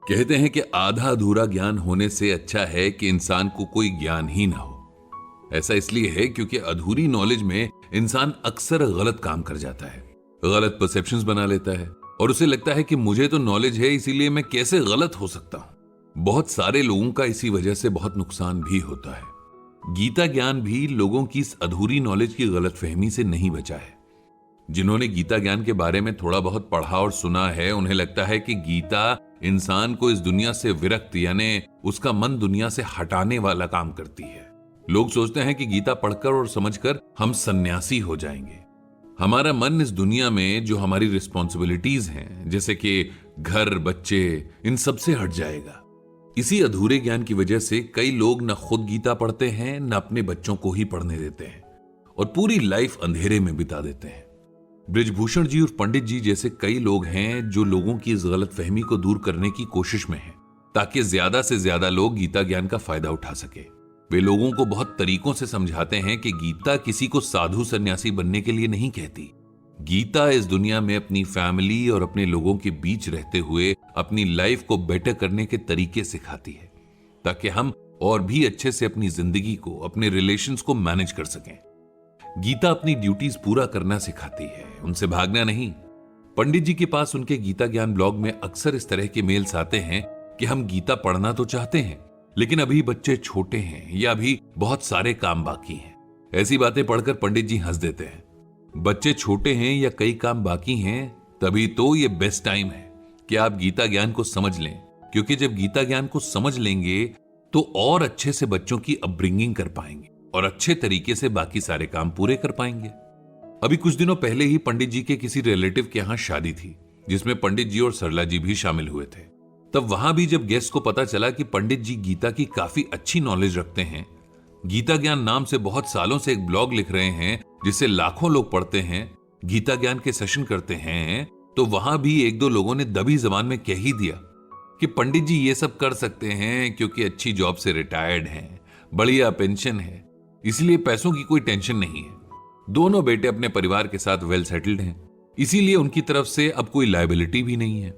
कहते हैं कि आधा अधूरा ज्ञान होने से अच्छा है कि इंसान को कोई ज्ञान ही ना हो। ऐसा इसलिए है क्योंकि अधूरी नॉलेज में इंसान अक्सर गलत काम कर जाता है, गलत परसेप्शंस बना लेता है और उसे लगता है कि मुझे तो नॉलेज है, इसीलिए मैं कैसे गलत हो सकता हूं। बहुत सारे लोगों का इसी वजह से बहुत नुकसान भी होता है। गीता ज्ञान भी लोगों की इस अधूरी नॉलेज की गलतफहमी से नहीं बचा है। जिन्होंने गीता ज्ञान के बारे में थोड़ा बहुत पढ़ा और सुना है, उन्हें लगता है कि गीता इंसान को इस दुनिया से विरक्त यानी उसका मन दुनिया से हटाने वाला काम करती है। लोग सोचते हैं कि गीता पढ़कर और समझकर हम सन्यासी हो जाएंगे। हमारा मन इस दुनिया में जो हमारी रिस्पॉन्सिबिलिटीज हैं, जैसे कि घर, बच्चे, इन सब से हट जाएगा। इसी अधूरे ज्ञान की वजह से कई लोग न खुद गीता पढ़ते हैं, न अपने बच्चों को ही पढ़ने देते हैं और पूरी लाइफ अंधेरे में बिता देते हैं। बृजभूषण जी और पंडित जी जैसे कई लोग हैं जो लोगों की इस गलतफहमी को दूर करने की कोशिश में हैं, ताकि ज्यादा से ज्यादा लोग गीता ज्ञान का फायदा उठा सके। वे लोगों को बहुत तरीकों से समझाते हैं कि गीता किसी को साधु सन्यासी बनने के लिए नहीं कहती। गीता इस दुनिया में अपनी फैमिली और अपने लोगों के बीच रहते हुए अपनी लाइफ को बेटर करने के तरीके सिखाती है, ताकि हम और भी अच्छे से अपनी जिंदगी को, अपने रिलेशंस को मैनेज कर सकें। गीता अपनी ड्यूटीज पूरा करना सिखाती है, उनसे भागना नहीं। पंडित जी के पास उनके गीता ज्ञान ब्लॉग में अक्सर इस तरह के मेल्स आते हैं कि हम गीता पढ़ना तो चाहते हैं, लेकिन अभी बच्चे छोटे हैं या अभी बहुत सारे काम बाकी हैं। ऐसी बातें पढ़कर पंडित जी हंस देते हैं। बच्चे छोटे हैं या कई काम बाकी हैं, तभी तो ये बेस्ट टाइम है कि आप गीता ज्ञान को समझ लें, क्योंकि जब गीता ज्ञान को समझ लेंगे तो और अच्छे से बच्चों की अपब्रिंगिंग कर पाएंगे और अच्छे तरीके से बाकी सारे काम पूरे कर पाएंगे। अभी कुछ दिनों पहले ही पंडित जी के किसी रिलेटिव के यहां शादी थी, जिसमें पंडित जी और सरला जी भी शामिल हुए थे। तब वहां भी जब गेस्ट को पता चला कि पंडित जी गीता की काफी अच्छी नॉलेज रखते हैं, गीता ज्ञान नाम से बहुत सालों से एक ब्लॉग लिख रहे हैं जिसे लाखों लोग पढ़ते हैं, गीता ज्ञान के सेशन करते हैं, तो वहां भी एक दो लोगों ने दबी जबान में कह ही दिया कि पंडित जी ये सब कर सकते हैं क्योंकि अच्छी जॉब से रिटायर्ड हैं, बढ़िया पेंशन है, इसलिए पैसों की कोई टेंशन नहीं है। दोनों बेटे अपने परिवार के साथ वेल सेटल्ड हैं, इसीलिए उनकी तरफ से अब कोई लायबिलिटी भी नहीं है।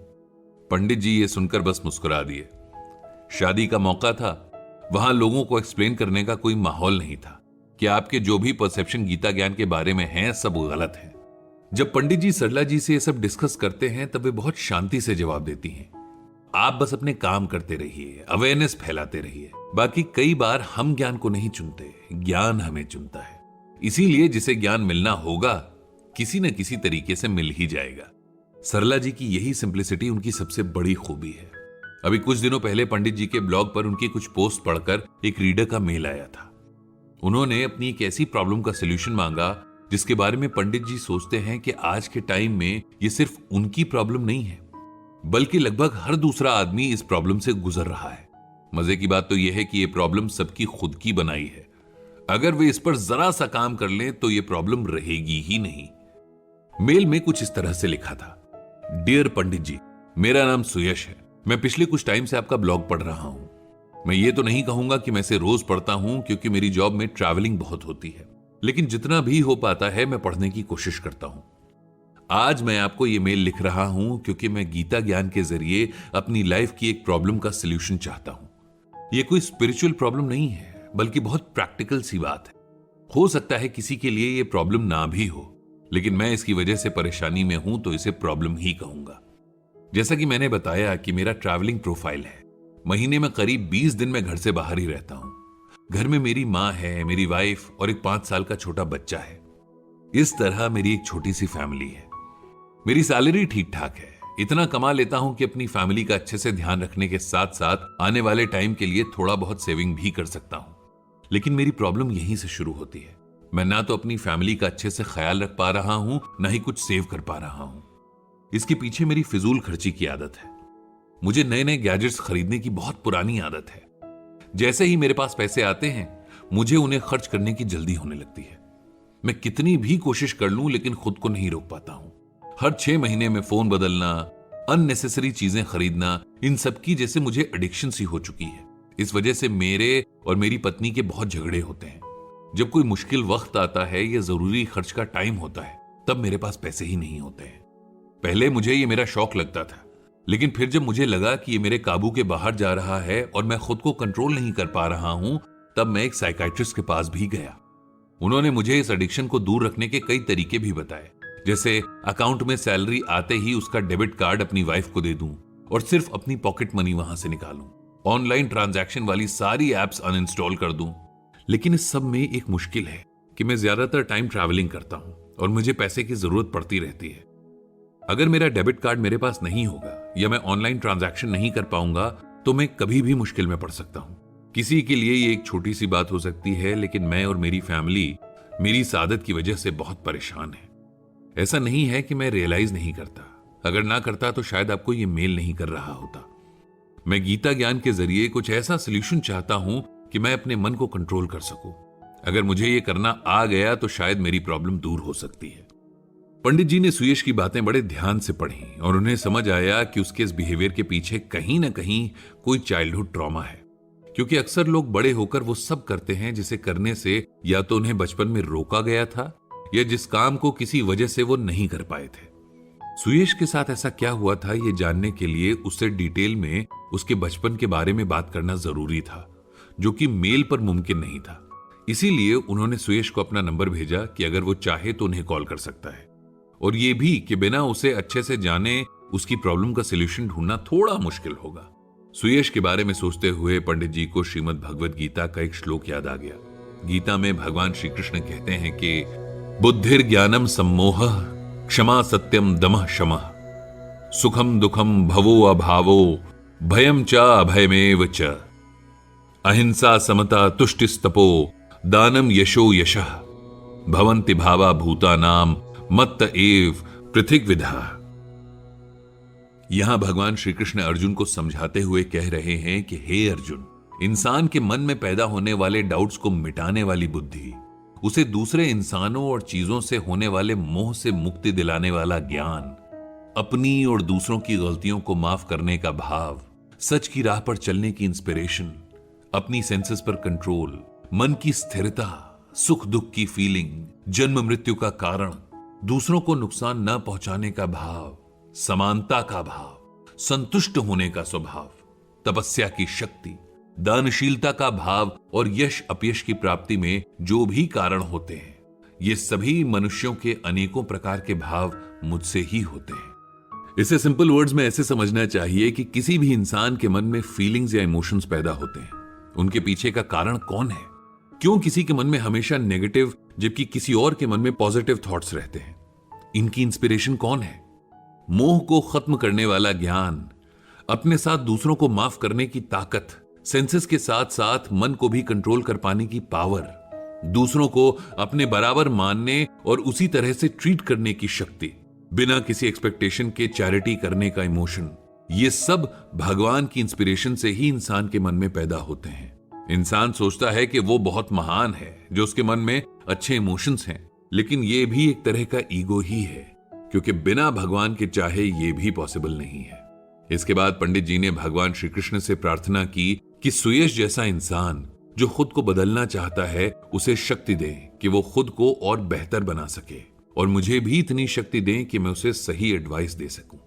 पंडित जी ये सुनकर बस मुस्कुरा दिए। शादी का मौका था, वहां लोगों को एक्सप्लेन करने का कोई माहौल नहीं था कि आपके जो भी परसेप्शन गीता ज्ञान के बारे में हैं सब गलत है। जब पंडित जी सरला जी से ये सब डिस्कस करते हैं तब वे बहुत शांति से जवाब देती हैं, आप बस अपने काम करते रहिए, अवेयरनेस फैलाते रहिए। बाकी कई बार हम ज्ञान को नहीं चुनते, ज्ञान हमें चुनता है। इसीलिए जिसे ज्ञान मिलना होगा किसी न किसी तरीके से मिल ही जाएगा। सरला जी की यही सिंप्लिसिटी उनकी सबसे बड़ी खूबी है। अभी कुछ दिनों पहले पंडित जी के ब्लॉग पर उनकी कुछ पोस्ट पढ़कर एक रीडर का मेल आया था। उन्होंने अपनी एक ऐसी प्रॉब्लम का सोल्यूशन मांगा जिसके बारे में पंडित जी सोचते हैं कि आज के टाइम में ये सिर्फ उनकी प्रॉब्लम नहीं है, बल्कि लगभग हर दूसरा आदमी इस प्रॉब्लम से गुजर रहा है। मजे की बात तो यह है कि यह प्रॉब्लम सबकी खुद की बनाई है। अगर वे इस पर जरा सा काम कर लें तो यह प्रॉब्लम रहेगी ही नहीं। मेल में कुछ इस तरह से लिखा था, डियर पंडित जी, मेरा नाम सुयश है। मैं पिछले कुछ टाइम से आपका ब्लॉग पढ़ रहा हूं। मैं ये तो नहीं कहूंगा कि मैं इसे रोज पढ़ता हूं क्योंकि मेरी जॉब में ट्रैवलिंग बहुत होती है, लेकिन जितना भी हो पाता है मैं पढ़ने की कोशिश करता हूं। आज मैं आपको यह मेल लिख रहा हूं क्योंकि मैं गीता ज्ञान के जरिए अपनी लाइफ की एक प्रॉब्लम का सलूशन चाहता हूं। यह कोई स्पिरिचुअल प्रॉब्लम नहीं है, बल्कि बहुत प्रैक्टिकल सी बात है। हो सकता है किसी के लिए यह प्रॉब्लम ना भी हो, लेकिन मैं इसकी वजह से परेशानी में हूं तो इसे प्रॉब्लम ही कहूंगा। जैसा कि मैंने बताया कि मेरा ट्रैवलिंग प्रोफाइल है। महीने में करीब 20 दिन मैं घर से बाहर ही रहता हूं। घर में मेरी मां है, मेरी वाइफ और एक 5 साल का छोटा बच्चा है। इस तरह मेरी एक छोटी सी फैमिली है। मेरी सैलरी ठीक ठाक है, इतना कमा लेता हूं कि अपनी फैमिली का अच्छे से ध्यान रखने के साथ साथ आने वाले टाइम के लिए थोड़ा बहुत सेविंग भी कर सकता हूं। लेकिन मेरी प्रॉब्लम यहीं से शुरू होती है। मैं ना तो अपनी फैमिली का अच्छे से ख्याल रख पा रहा हूं, ना ही कुछ सेव कर पा रहा हूं। इसके पीछे मेरी फिजूल खर्ची की आदत है। मुझे नए नए गैजेट्स खरीदने की बहुत पुरानी आदत है। जैसे ही मेरे पास पैसे आते हैं, मुझे उन्हें खर्च करने की जल्दी होने लगती है। मैं कितनी भी कोशिश कर लूं लेकिन खुद को नहीं रोक पाता हूं। हर 6 महीने में फोन बदलना, अननेसेसरी चीजें खरीदना, इन सब की जैसे मुझे एडिक्शन सी हो चुकी है। इस वजह से मेरे और मेरी पत्नी के बहुत झगड़े होते हैं। जब कोई मुश्किल वक्त आता है या जरूरी खर्च का टाइम होता है, तब मेरे पास पैसे ही नहीं होते हैं। पहले मुझे ये मेरा शौक लगता था, लेकिन फिर जब मुझे लगा कि ये मेरे काबू के बाहर जा रहा है और मैं खुद को कंट्रोल नहीं कर पा रहा हूं, तब मैं एक साइकाइट्रिस्ट के पास भी गया। उन्होंने मुझे इस एडिक्शन को दूर रखने के कई तरीके भी बताए, जैसे अकाउंट में सैलरी आते ही उसका डेबिट कार्ड अपनी वाइफ को दे दूं और सिर्फ अपनी पॉकेट मनी वहां से निकालूं, ऑनलाइन ट्रांजैक्शन वाली सारी एप्स अनइंस्टॉल कर दूं। लेकिन इस सब में एक मुश्किल है कि मैं ज्यादातर टाइम ट्रैवलिंग करता हूं और मुझे पैसे की जरूरत पड़ती रहती है। अगर मेरा डेबिट कार्ड मेरे पास नहीं होगा या मैं ऑनलाइन ट्रांजैक्शन नहीं कर पाऊंगा तो मैं कभी भी मुश्किल में पड़ सकता हूं। किसी के लिए ये एक छोटी सी बात हो सकती है, लेकिन मैं और मेरी फैमिली मेरी इस आदत की वजह से बहुत परेशान है। ऐसा नहीं है कि मैं रियलाइज नहीं करता, अगर ना करता तो शायद आपको ये मेल नहीं कर रहा होता। मैं गीता ज्ञान के जरिए कुछ ऐसा सोल्यूशन चाहता हूं कि मैं अपने मन को कंट्रोल कर सकूं। अगर मुझे ये करना आ गया तो शायद मेरी प्रॉब्लम दूर हो सकती है। पंडित जी ने सुयश की बातें बड़े ध्यान से पढ़ी और उन्हें समझ आया कि उसके इस बिहेवियर के पीछे कहीं ना कहीं कोई चाइल्डहुड ट्रॉमा है, क्योंकि अक्सर लोग बड़े होकर वो सब करते हैं जिसे करने से या तो उन्हें बचपन में रोका गया था या जिस काम को किसी वजह से वो नहीं कर पाए थे। सुयश के साथ ऐसा क्या हुआ था, ये जानने के लिए उससे डिटेल में उसके बचपन के बारे में बात करना जरूरी था, जो कि मेल पर मुमकिन नहीं था। इसीलिए उन्होंने सुयश को अपना नंबर भेजा कि अगर वो चाहे तो उन्हें कॉल कर सकता है, और ये भी कि बिना उसे अच्छे से जाने उसकी प्रॉब्लम का सलूशन ढूंढना थोड़ा मुश्किल होगा। सुयश के बारे में सोचते हुए पंडित जी को श्रीमद् भगवद गीता का एक श्लोक याद आ गया। गीता में भगवान श्री कृष्ण कहते हैं कि बुद्धिर ज्ञानम सम्मोहः क्षमा सत्यम दमः शमः सुखम दुखम भवो अभावो भयम च अभयमेव च अहिंसा समता तुष्टिस्तपो दानम यशो यशः भवन्ति भावा भूतानाम मत्त एव पृथिग्विधा। यहां भगवान श्री कृष्ण अर्जुन को समझाते हुए कह रहे हैं कि हे अर्जुन, इंसान के मन में पैदा होने वाले डाउट्स को मिटाने वाली बुद्धि, उसे दूसरे इंसानों और चीजों से होने वाले मोह से मुक्ति दिलाने वाला ज्ञान, अपनी और दूसरों की गलतियों को माफ करने का भाव, सच की राह पर चलने की इंस्पिरेशन, अपनी सेंसेस पर कंट्रोल, मन की स्थिरता, सुख दुख की फीलिंग, जन्म मृत्यु का कारण, दूसरों को नुकसान न पहुंचाने का भाव, समानता का भाव, संतुष्ट होने का स्वभाव, तपस्या की शक्ति, दानशीलता का भाव और यश अपयश की प्राप्ति में जो भी कारण होते हैं, ये सभी मनुष्यों के अनेकों प्रकार के भाव मुझसे ही होते हैं। इसे सिंपल वर्ड्स में ऐसे समझना चाहिए कि किसी भी इंसान के मन में फीलिंग्स या इमोशंस पैदा होते हैं, उनके पीछे का कारण कौन है, क्यों किसी के मन में हमेशा नेगेटिव जबकि किसी और के मन में पॉजिटिव थॉट्स रहते हैं, इनकी इंस्पिरेशन कौन है। मोह को खत्म करने वाला ज्ञान, अपने साथ दूसरों को माफ करने की ताकत, सेंसेस के साथ साथ मन को भी कंट्रोल कर पाने की पावर, दूसरों को अपने बराबर मानने और उसी तरह से ट्रीट करने की शक्ति, बिना किसी एक्सपेक्टेशन के चैरिटी करने का इमोशन, ये सब भगवान की इंस्पिरेशन से ही इंसान के मन में पैदा होते हैं। इंसान सोचता है कि वो बहुत महान है जो उसके मन में अच्छे इमोशंस हैं, लेकिन ये भी एक तरह का ईगो ही है, क्योंकि बिना भगवान के चाहे ये भी पॉसिबल नहीं है। इसके बाद पंडित जी ने भगवान श्री कृष्ण से प्रार्थना की कि सुयश जैसा इंसान जो खुद को बदलना चाहता है, उसे शक्ति दें कि वो खुद को और बेहतर बना सके, और मुझे भी इतनी शक्ति दें कि मैं उसे सही एडवाइस दे सकूं।